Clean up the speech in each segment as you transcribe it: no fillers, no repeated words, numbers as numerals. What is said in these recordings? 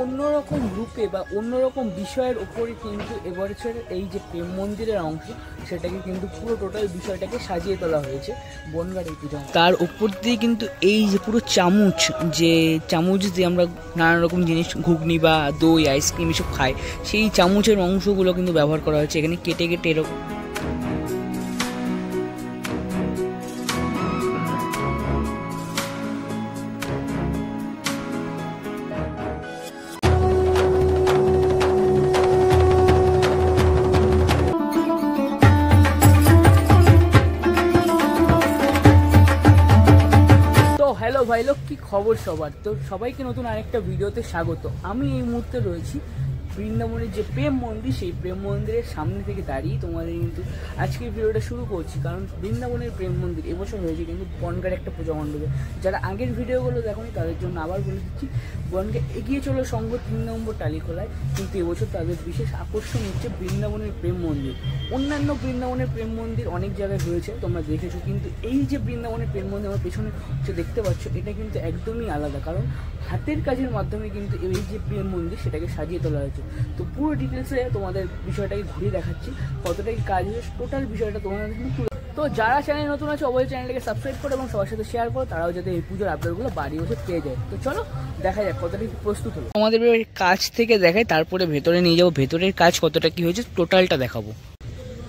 অন্যরকম রূপে বা অন্যরকম বিষয়ের উপরে কিন্তু এবছর এই যে প্রেম মন্দিরের অংশ সেটাকে কিন্তু পুরো টোটাল বিষয়টাকে সাজিয়ে তোলা হয়েছে বনগাঁর এই পূজা। তার উপর দিয়ে কিন্তু এই যে পুরো চামচ দিয়ে আমরা নানা রকম জিনিস ঘুগনি বা দই আইসক্রিম এসব খাই, সেই চামচের অংশগুলো কিন্তু ব্যবহার করা হয়েছে এখানে কেটে কেটে এরকম। হ্যালো ভাই লোক, কি খবর সবার? তো সবাইকে নতুন আরেকটা ভিডিওতে স্বাগত। আমি এই মুহূর্তে রয়েছি বৃন্দাবনের যে প্রেম মন্দির, সেই প্রেম মন্দিরের সামনে থেকে দাঁড়িয়ে তোমাদের কিন্তু আজকের ভিডিওটা শুরু করছি। কারণ বৃন্দাবনের প্রেম মন্দির এবছর হয়েছে কিন্তু বনগাঁর একটা পূজা মণ্ডপে। যারা আগের ভিডিওগুলো দেখোনি তাদের জন্য আবার বলে দিচ্ছি, বনগাঁ এগিয়ে চলো সংঘ 3 নম্বর টালিখোলায়। কিন্তু এবছর তাদের বিশেষ আকর্ষণ হচ্ছে বৃন্দাবনের প্রেম মন্দির। অন্যান্য বৃন্দাবনের প্রেম মন্দির অনেক জায়গায় হয়েছে, তোমরা দেখেছো, কিন্তু এই যে বৃন্দাবনের প্রেম মন্দির আমার পেছনে যে দেখতে পাচ্ছ, এটা কিন্তু একদমই আলাদা। কারণ হাতের কাজের মাধ্যমে কিন্তু এই যে প্রেম মন্দির সেটাকে সাজিয়ে তোলা হয়েছে। তো পুরো ডিটেলসে তোমাদের বিষয়টাকে ঘুরিয়ে দেখাচ্ছি, কতটা কি কাজ হয়েছে টোটাল বিষয়টা তোমাদের কিন্তু। তো যারা চ্যানেল নতুন আছে অবশ্যই চ্যানেলটাকে সাবস্ক্রাইব করো এবং সবার সাথে শেয়ার করো, তারাও যাতে এই পুজোর আপডেটগুলো বাড়ি বসে পেয়ে যায়। তো চলো দেখা যাক কতটা কি প্রস্তুত হলো। আমাদের কাজ থেকে দেখায়, তারপরে ভেতরে নিয়ে যাবো, ভেতরের কাজ কতটা কি হয়েছে টোটালটা দেখাবো।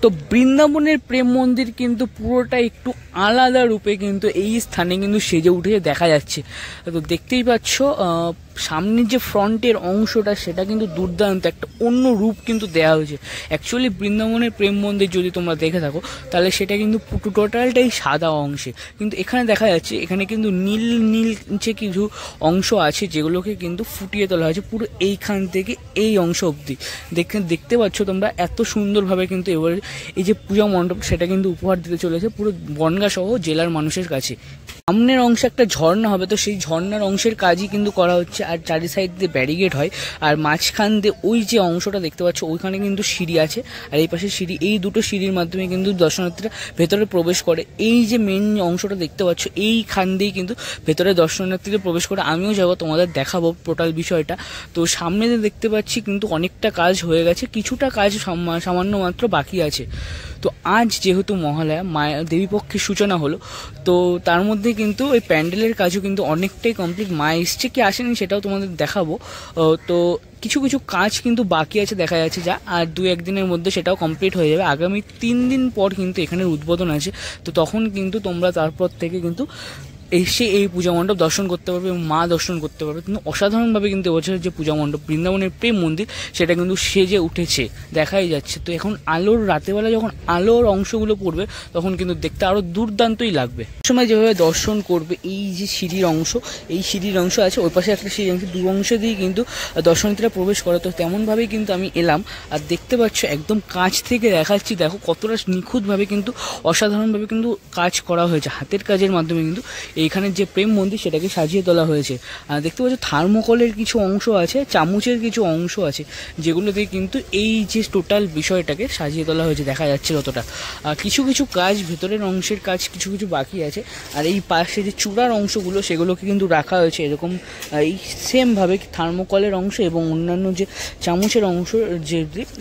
তো বৃন্দাবনের প্রেম মন্দির কিন্তু পুরোটা একটু আলাদা রূপে কিন্তু এই স্থানে কিন্তু সেজে উঠে দেখা যাচ্ছে। তো দেখতেই পাচ্ছ সামনের যে ফ্রন্টের অংশটা সেটা কিন্তু দুর্দান্ত একটা অন্য রূপ কিন্তু দেওয়া হয়েছে। অ্যাকচুয়ালি বৃন্দাবনের প্রেম মন্দির যদি তোমরা দেখে থাকো তাহলে সেটা কিন্তু টোটালটাই সাদা অংশে, কিন্তু এখানে দেখা যাচ্ছে এখানে কিন্তু নীল নিচে কিছু অংশ আছে যেগুলোকে কিন্তু ফুটিয়ে তোলা হয়েছে পুরো এইখান থেকে এই অংশ অবধি। দেখতে পাচ্ছ তোমরা এত সুন্দরভাবে কিন্তু এবারে এই যে পূজা মণ্ডপ সেটা কিন্তু উপহার দিতে চলেছে পুরো বনগাঁ সহ জেলার মানুষের কাছে। সামনের অংশে একটা ঝর্ণা হবে, তো সেই ঝর্ণার অংশের কাজই কিন্তু করা হচ্ছে। আর চারি সাইড দিয়ে ব্যারিকেড হয়, আর মাঝখান দিয়ে ওই যে অংশটা দেখতে পাচ্ছ ওইখানে কিন্তু সিঁড়ি আছে, আর এই পাশে সিঁড়ি, এই দুটো সিঁড়ির মাধ্যমে কিন্তু দর্শনার্থীরা ভেতরে প্রবেশ করে। এই যে মেন অংশটা দেখতে পাচ্ছ এইখান দিয়েই কিন্তু ভেতরে দর্শনার্থীরা প্রবেশ করে। আমিও যাবো, তোমাদের দেখাবো টোটাল বিষয়টা। তো সামনে দেখতে পাচ্ছি কিন্তু অনেকটা কাজ হয়ে গেছে, কিছুটা কাজ সামান্য মাত্র বাকি আছে। তো আজ যেহেতু মহালয়া দেবীপক্ষের সূচনা হলো, তো তার মধ্যে কিন্তু ওই প্যান্ডেলের কাজও কিন্তু অনেকটাই কমপ্লিট। মা এসছে কি আসেনি সেটাও তোমাদের দেখাবো। তো কিছু কিছু কাজ কিন্তু বাকি আছে দেখা যাচ্ছে, যা আর 2-1 দিনের মধ্যে সেটাও কমপ্লিট হয়ে যাবে। আগামী 3 দিন পর কিন্তু এখানের উদ্বোধন আছে, তো তখন কিন্তু তোমরা তারপর থেকে কিন্তু এসে এই পূজা মণ্ডপ দর্শন করতে পারবে এবং মা দর্শন করতে পারবে। কিন্তু অসাধারণভাবে কিন্তু এবছরের যে পূজা মণ্ডপ বৃন্দাবনের প্রেম মন্দির সেটা কিন্তু সেজে উঠেছে, দেখাই যাচ্ছে। তো এখন রাতেবেলা যখন আলোর অংশগুলো পড়বে তখন কিন্তু দেখতে আরও দুর্দান্তই লাগবে। সময় যেভাবে দর্শন করবে এই যে সিঁড়ির অংশ, এই সিঁড়ির অংশ আছে, ওই পাশে একটা সিঁড়ির অংশ, 2 অংশ দিয়ে কিন্তু দর্শনার্থীরা প্রবেশ করে। তো তেমনভাবেই কিন্তু আমি এলাম, আর দেখতে পাচ্ছ একদম কাছ থেকে দেখাচ্ছি, দেখো কতটা নিখুঁতভাবে কিন্তু অসাধারণভাবে কিন্তু কাজ করা হয়েছে। হাতের কাজের মাধ্যমে কিন্তু এইখানে যে প্রেম মন্দির সেটাকে সাজিয়ে তোলা হয়েছে। আর দেখতে পাচ্ছ থার্মোকলের কিছু অংশ আছে, চামচের কিছু অংশ আছে, যেগুলোতে কিন্তু এই যে টোটাল বিষয়টাকে সাজিয়ে তোলা হয়েছে দেখা যাচ্ছে যতটা। কিছু কিছু কাজ ভেতরের অংশের কাজ কিছু কিছু বাকি আছে, আর এই পাশে যে চূড়ার অংশগুলো সেগুলোকে কিন্তু রাখা হয়েছে এরকম এই সেমভাবে থার্মোকলের অংশ এবং অন্যান্য যে চামচের অংশ যে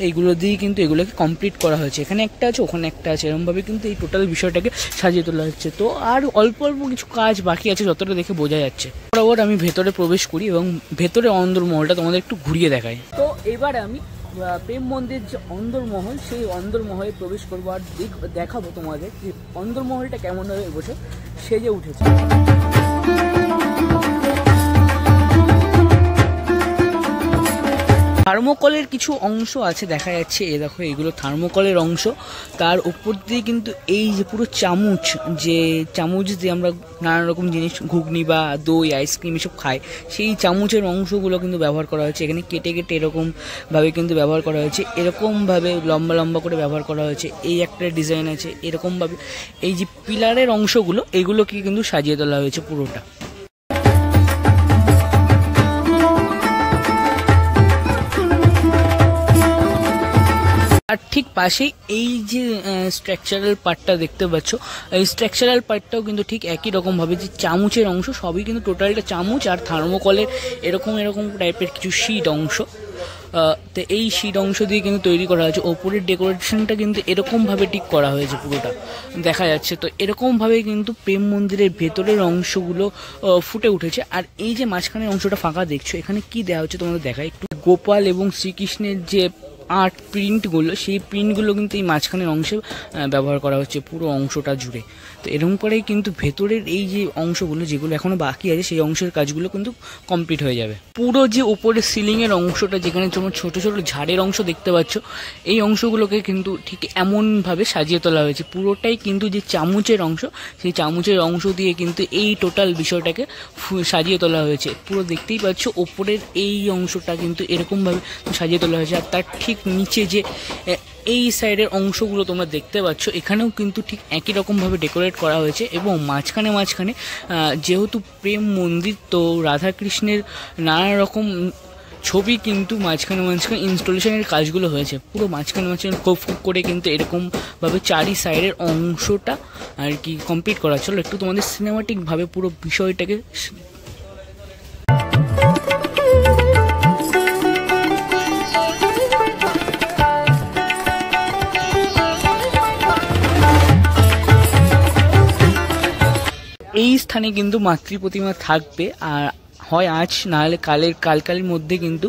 এইগুলো দিয়ে কিন্তু এগুলোকে কমপ্লিট করা হয়েছে। এখানে একটা আছে, ওখানে একটা আছে, এরকমভাবে কিন্তু এই টোটাল বিষয়টাকে সাজিয়ে তোলা হচ্ছে। তো আর অল্প অল্প কিছু কাজ বাকি আছে যতটা দেখে বোঝা যাচ্ছে। বরাবর আমি ভেতরে প্রবেশ করি এবং ভেতরে অন্দরমহলটা তোমাদের একটু ঘুরিয়ে দেখাই। তো এবার আমি প্রেম মন্দির যে অন্দরমহল, সেই অন্দরমহলে প্রবেশ করবো আর দেখাবো তোমাদের যে অন্দরমহলটা কেমনভাবে এবছর সেজে উঠেছে। থার্মোকলের কিছু অংশ আছে দেখা যাচ্ছে, এ দেখো এগুলো থার্মোকলের অংশ। তার উপর দিয়ে কিন্তু এই যে পুরো চামচ দিয়ে আমরা নানা রকম জিনিস ঘুগনি বা দই আইসক্রিম এসব খাই, সেই চামচের অংশগুলো কিন্তু ব্যবহার করা হয়েছে। এখানে কেটে কেটে এরকমভাবে কিন্তু ব্যবহার করা হয়েছে, এরকমভাবে লম্বা লম্বা করে ব্যবহার করা হয়েছে। এই একটা ডিজাইন আছে এরকমভাবে, এই যে পিলারের অংশগুলো এগুলোকে কিন্তু সাজিয়ে তোলা হয়েছে পুরোটা। আর ঠিক পাশেই এই যে স্ট্রাকচারাল পার্টটা দেখতে পাচ্ছ, এই স্ট্রাকচারাল পার্টটাও কিন্তু ঠিক একই রকমভাবে যে চামচের অংশ সবই কিন্তু টোটালটা চামচ আর থার্মোকলের এরকম টাইপের কিছু শিট অংশ। তো এই শিট অংশ দিয়ে কিন্তু তৈরি করা হয়েছে। ওপরের ডেকোরেশনটা কিন্তু এরকমভাবে ঠিক করা হয়েছে, পুরোটা দেখা যাচ্ছে। তো এরকমভাবে কিন্তু প্রেম মন্দিরের ভেতরের অংশগুলো ফুটে উঠেছে। আর এই যে মাঝখানের অংশটা ফাঁকা দেখছো, এখানে কি দেওয়া হচ্ছে তোমাদের দেখায় একটু। গোপাল এবং শ্রীকৃষ্ণের যে আর্ট প্রিন্টগুলো, সেই প্রিন্টগুলো কিন্তু এই মাঝখানের অংশে ব্যবহার করা হচ্ছে পুরো অংশটা জুড়ে। তো এরকম করেই কিন্তু ভেতরের এই যে অংশগুলো যেগুলো এখনো বাকি আছে, সেই অংশের কাজগুলো কিন্তু কমপ্লিট হয়ে যাবে। পুরো যে উপরের সিলিংয়ের অংশটা, যেখানে তোমরা ছোট ছোট ঝাড়ের অংশ দেখতে পাচ্ছ, এই অংশগুলোকে কিন্তু ঠিক এমনভাবে সাজিয়ে তোলা হয়েছে। পুরোটাই কিন্তু যে চামচের অংশ, সেই চামচের অংশ দিয়ে কিন্তু এই টোটাল বিষয়টাকে সাজিয়ে তোলা হয়েছে। পুরো দেখতেই পাচ্ছ ওপরের এই অংশটা কিন্তু এরকমভাবে সাজিয়ে তোলা হয়েছে। আর তার ঠিক নিচে যে এই সাইডের অংশগুলো তোমরা দেখতে পাচ্ছ, এখানেও কিন্তু ঠিক একই রকমভাবে ডেকোরেট করা হয়েছে। এবং মাঝখানে যেহেতু প্রেম মন্দির, তো রাধাকৃষ্ণের নানা রকম ছবি কিন্তু মাঝখানে ইনস্টলেশনের কাজগুলো হয়েছে। পুরো মাঝখানে খুব করে কিন্তু এরকমভাবে চারি সাইডের অংশটা আর কি কমপ্লিট করা। চলো একটু তোমাদের সিনেমাটিকভাবে পুরো বিষয়টাকে এই স্থানে কিন্তু মাতৃ প্রতিমা থাকবে। আর হয় আজ না হলে কালের মধ্যে কিন্তু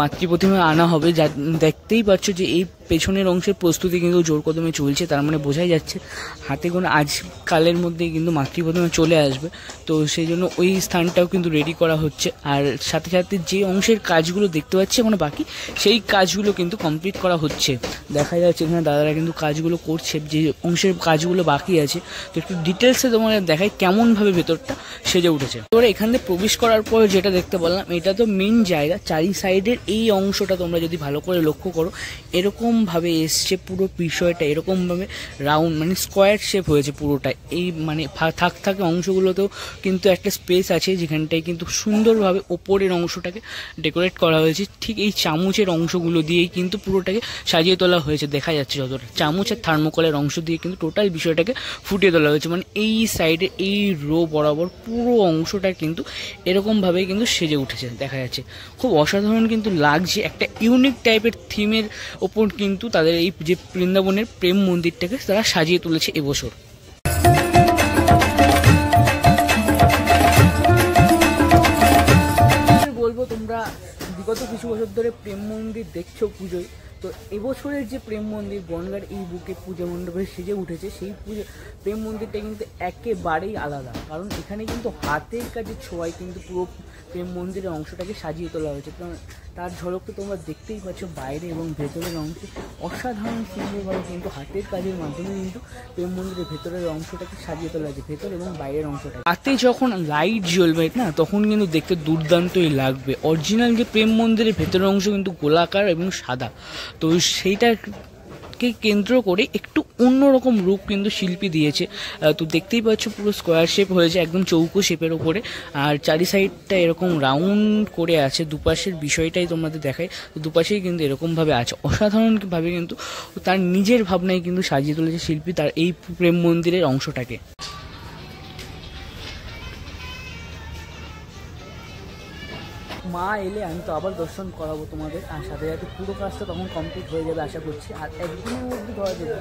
মাতৃ প্রতিমা আনা হবে। যা দেখতেই পাচ্ছ যে এই পেছনের অংশের প্রস্তুতি কিন্তু জোর কদমে চলছে। তার মানে বোঝাই যাচ্ছে হাতে কোনো আজ কালের মধ্যেই কিন্তু মাতৃ প্রতিমা চলে আসবে। তো সেই জন্য ওই স্থানটাও কিন্তু রেডি করা হচ্ছে। আর সাথে সাথে যে অংশের কাজগুলো দেখতে পাচ্ছি এখনো বাকি, সেই কাজগুলো কিন্তু কমপ্লিট করা হচ্ছে। দেখা যাচ্ছে এখানে দাদারা কিন্তু কাজগুলো করছে, যে অংশের কাজগুলো বাকি আছে। তো একটু ডিটেলসে তোমাদের দেখাই কেমনভাবে ভেতরটা সেজে উঠেছে। তোমরা এখান থেকে প্রবেশ করার পর যেটা দেখতে বললাম, এটা তো মেন জায়গা। চারি সাইডের এই অংশটা তোমরা যদি ভালো করে লক্ষ্য করো, এরকমভাবে এসছে পুরো বিষয়টা, এরকমভাবে রাউন্ড মানে স্কোয়ার শেপ হয়েছে পুরোটা। এই মানে থাকে অংশগুলোতেও কিন্তু একটা স্পেস আছে, যেখানটায় কিন্তু সুন্দরভাবে ওপরের অংশটাকে ডেকোরেট করা হয়েছে। ঠিক এই চামচের অংশগুলো দিয়েই কিন্তু পুরোটাকে সাজিয়ে তোলা হয়েছে। দেখা যাচ্ছে যতটা চামচ আর থার্মোকলের অংশ দিয়ে কিন্তু টোটাল বিষয়টাকে ফুটিয়ে তোলা হয়েছে। মানে এই সাইডে এই রো বরাবর পুরো অংশটা কিন্তু এরকমভাবেই কিন্তু সেজে উঠেছে। দেখা যাচ্ছে খুব অসাধারণ কিন্তু লাগছে। একটা ইউনিক টাইপের থিমের ওপর কিন্তু তাদের এই যে বৃন্দাবনের প্রেম মন্দিরটাকে তারা সাজিয়ে তুলেছে এবছর। বলবো তোমরা বিগত কিছু বছর ধরে প্রেম মন্দির দেখছো পুজোয়, তো এবছরের যে প্রেম মন্দির বনগাঁর এই বুকে পূজা মণ্ডপে সেজে উঠেছে, সেই প্রেম মন্দিরটা কিন্তু একেবারেই আলাদা। কারণ এখানে কিন্তু হাতের কাজের ছোঁয়ায় কিন্তু পুরো প্রেম মন্দিরের অংশটাকে সাজিয়ে তোলা হয়েছে। তার ঝলক তো তোমরা দেখতেই পাচ্ছ বাইরে এবং ভেতরের অংশে অসাধারণ সুন্দরভাবে কিন্তু হাতের কাজের মাধ্যমে কিন্তু প্রেম মন্দিরের ভেতরের অংশটাকে সাজিয়ে তোলা হয়েছে, ভেতর এবং বাইরের অংশটা। রাতে যখন লাইট জ্বলবে না, তখন কিন্তু দেখতে দুর্দান্তই লাগবে। অরিজিনাল যে প্রেম মন্দিরের ভেতরের অংশ কিন্তু গোলাকার এবং সাদা, তো সেইটাকে কেন্দ্র করে একটু অন্যরকম রূপ কিন্তু শিল্পী দিয়েছে। তো দেখতেই পাচ্ছ পুরো স্কোয়ার শেপ হয়েছে, একদম চৌকো শেপের ওপরে। আর চারি সাইডটা এরকম রাউন্ড করে আছে। দুপাশের বিষয়টাই তোমাদের দেখায়, তো দুপাশেই কিন্তু এরকমভাবে আছে। অসাধারণভাবে কিন্তু তার নিজের ভাবনায় কিন্তু সাজিয়ে তুলেছে শিল্পী তার এই প্রেম মন্দিরের অংশটাকে। মা এলে আমি তো আবার দর্শন করাবো তোমাদের, আর সাথে সাথে পুরো কাজটা তখন কমপ্লিট হয়ে যাবে আশা করছি। আর একদিনের মধ্যে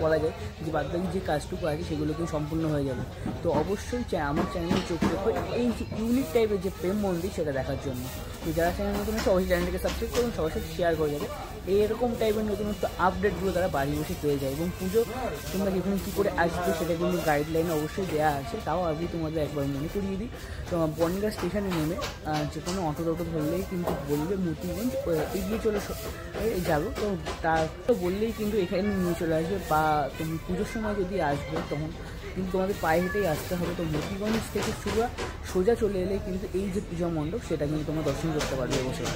বলা যায় যে বাদবাকি যে কাজটুকু আছে সেগুলোকেও সম্পূর্ণ হয়ে যাবে। তো অবশ্যই আমার চ্যানেলে চোখ রেখো এই যে ইউনিক টাইপের যে প্রেম মন্দির সেটা দেখার জন্য। তো যারা চ্যানেল নতুন আছে অবশ্যই চ্যানেলটাকে সাবস্ক্রাইব করুন, সবার সাথে শেয়ার করে যাবে। এরকম টাইপের নতুন আপডেটগুলো তারা বাড়ি বসে পেয়ে যায়। এবং পুজো তোমরা যেখানে কী করে আসবে সেটা কিন্তু গাইডলাইনে অবশ্যই দেওয়া আছে। তাও আমি তোমাদের একবার মনে করিয়ে দিই, তোমার বনগাঁ স্টেশনে নেমে যে কোনো অটো ধরলেই কিন্তু বলবে মতিগঞ্জ এগিয়ে চলে যাবো, তো তার তো বললেই কিন্তু এখানে নিয়ে চলে আসবে। বা তুমি পুজোর সময় যদি আসবে তখন কিন্তু তোমাদের পায়ে হেঁটেই আসতে হবে। তো মতিগঞ্জ থেকে সোজা চলে এলে কিন্তু এই যে পূজা মণ্ডপ সেটা কিন্তু তোমরা দর্শন করতে পারবে অবশ্যই।